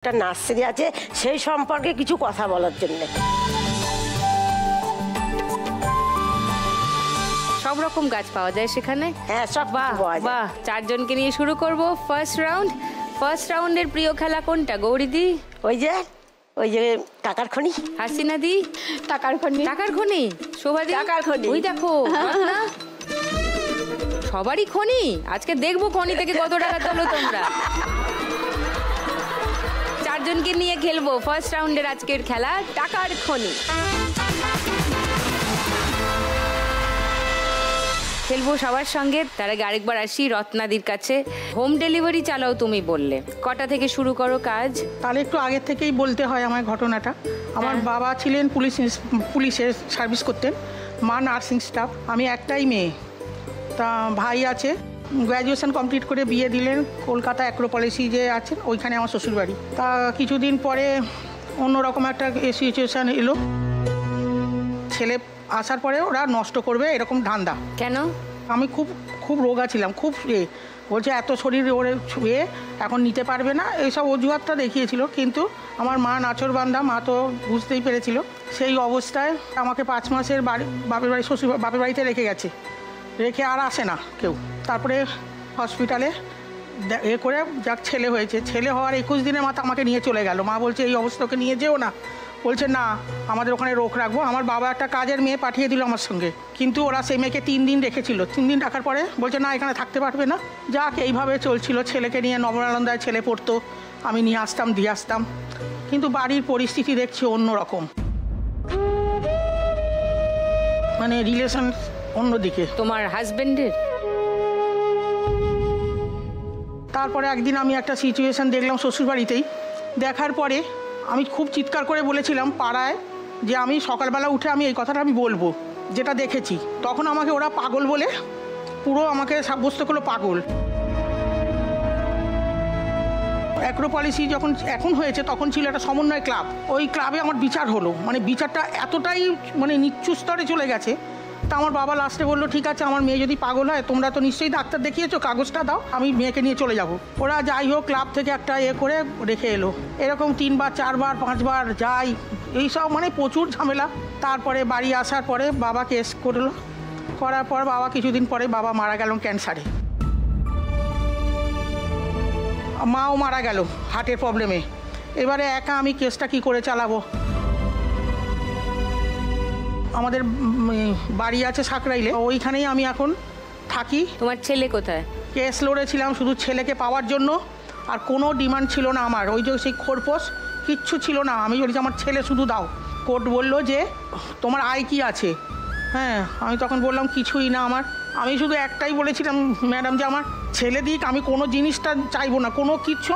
একটা নার্সারি আছে, সেই সম্পর্কে কিছু কথা বলার জন্য। সব রকম গাছ পাওয়া যায় সেখানে। হ্যাঁ, সব পাওয়া যায়। বাহ, চারজনকে নিয়ে শুরু করব ফার্স্ট রাউন্ড। ফার্স্ট রাউন্ডের প্রিয় খেলা কোনটা গৌরীদি? ওই যে টাকার খনি। হাসিনা দি? টাকার খনি। টাকার খনি। শোভাদি? টাকার খনি। ওই দেখো রত্না, সবারই খনি। আজকে দেখবো খনি থেকে কত টাকা তোলো তোমরা। চারজনকে নিয়ে খেলবো ফার্স্ট রাউন্ডের আজকের খেলা টাকার খনি। খেলবো সবার সঙ্গে। তার আগে আরেকবার আসি রত্নাদির কাছে। হোম ডেলিভারি চালাও তুমি বললে, কটা থেকে শুরু করো কাজ? তাহলে একটু আগে থেকেই বলতে হয় আমার ঘটনাটা। আমার বাবা ছিলেন পুলিশের সার্ভিস করতেন, মা নার্সিং স্টাফ, আমি একটাই মেয়ে। তা ভাই আছে, গ্র্যাজুয়েশন কমপ্লিট করে বিয়ে দিলেন কলকাতা অ্যাক্রোপলিসে যে আছেন ওইখানে আমার শ্বশুরবাড়ি। তা কিছুদিন পরে অন্যরকম একটা সিচুয়েশান এলো, ছেলে আসার পরে ওরা নষ্ট করবে এরকম ধান্দা। কেন? আমি খুব রোগা ছিলাম, খুব বলছে এত শরীর ওরে ছুঁয়ে এখন নিতে পারবে না, এইসব অজুহাতটা দেখিয়েছিল। কিন্তু আমার মা নাছোড়বান্ধা, মা তো বুঝতেই পেরেছিল। সেই অবস্থায় আমাকে 5 মাসের বাপের বাড়িতে রেখে গেছে, রেখে আর আসে না কেউ। তারপরে হসপিটালে করে যাক ছেলে হয়েছে, ছেলে হওয়ার 21 দিনের মাথা আমাকে নিয়ে চলে গেল। মা বলছে এই অবস্থাকে নিয়ে যেও না, বলছে না আমাদের ওখানে রোগ রাখবো। আমার বাবা একটা কাজের মেয়ে পাঠিয়ে দিল আমার সঙ্গে, কিন্তু ওরা সেই মেয়েকে 3 দিন রেখেছিল। 3 দিন রাখার পরে বলছে না এখানে থাকতে পারবে না। যাক এইভাবে চলছিল। ছেলেকে নিয়ে নবনালন্দায় ছেলে পড়তো, আমি নিয়ে আসতাম দিয়ে আসতাম। কিন্তু বাড়ির পরিস্থিতি দেখছি অন্যরকম, মানে রিলেশন অন্যদিকে। তোমার হাজবেন্ডের? তারপরে একদিন আমি একটা সিচুয়েশান দেখলাম শ্বশুরবাড়িতেই। দেখার পরে আমি খুব চিৎকার করে বলেছিলাম পাড়ায় যে আমি সকালবেলা উঠে আমি এই কথাটা আমি বলবো যেটা দেখেছি। তখন আমাকে ওরা পাগল বলে পুরো আমাকে সাব্যস্ত করলো পাগল। অ্যাক্রোপলিসে যখন এখন হয়েছে তখন ছিল একটা সমন্বয় ক্লাব, ওই ক্লাবে আমার বিচার হলো। মানে বিচারটা এতটাই মানে নিচু স্তরে চলে গেছে। তা আমার বাবা লাস্টে বললো ঠিক আছে আমার মেয়ে যদি পাগল হয় তোমরা তো নিশ্চয়ই ডাক্তার দেখিয়েছো, কাগজটা দাও, আমি মেয়েকে নিয়ে চলে যাব। ওরা যাই হোক ক্লাব থেকে একটা করে রেখে এলো। এরকম 3 বার 4 বার 5 বার যাই, এইসব মানে প্রচুর ঝামেলা। তারপরে বাড়ি আসার পরে বাবা কেস করলো, করার পর বাবা কিছুদিন পরে বাবা মারা গেল ক্যান্সারে। মাও মারা গেল হার্টের প্রবলেমে। এবারে একা আমি কেসটা কি করে চালাবো। আমাদের বাড়ি আছে সাকরাইলে, ওইখানেই আমি এখন থাকি। তোমার ছেলে কোথায়? কেস লড়েছিলাম শুধু ছেলেকে পাওয়ার জন্য, আর কোনো ডিমান্ড ছিল না আমার। ওই যে সেই খোরপোশ কিচ্ছু ছিল না, আমি বলেছি আমার ছেলে শুধু দাও। কোর্ট বলল যে তোমার আয় কি আছে? হ্যাঁ, আমি তখন বললাম কিছুই না আমার। আমি শুধু একটাই বলেছিলাম ম্যাডাম যে আমার ছেলে দিক, আমি কোনো জিনিসটা চাইবো না, কোনো কিচ্ছু